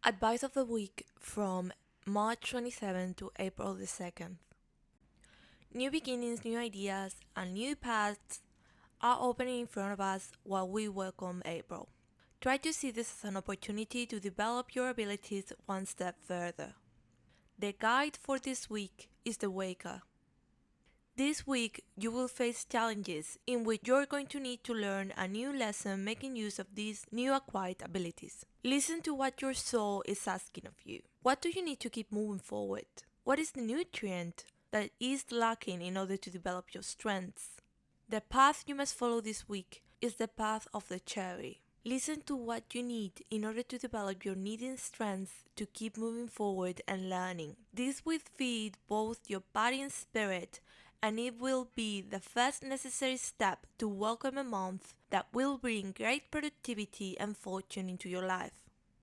Advice of the week from March 27th to April the 2nd. New beginnings, new ideas, and new paths are opening in front of us while we welcome April. Try to see this as an opportunity to develop your abilities one step further. The guide for this week is the Waker. This week, you will face challenges in which you're going to need to learn a new lesson making use of these new acquired abilities. Listen to what your soul is asking of you. What do you need to keep moving forward? What is the nutrient that is lacking in order to develop your strengths? The path you must follow this week is the path of the cherry. Listen to what you need in order to develop your needed strengths to keep moving forward and learning. This will feed both your body and spirit, and it will be the first necessary step to welcome a month that will bring great productivity and fortune into your life.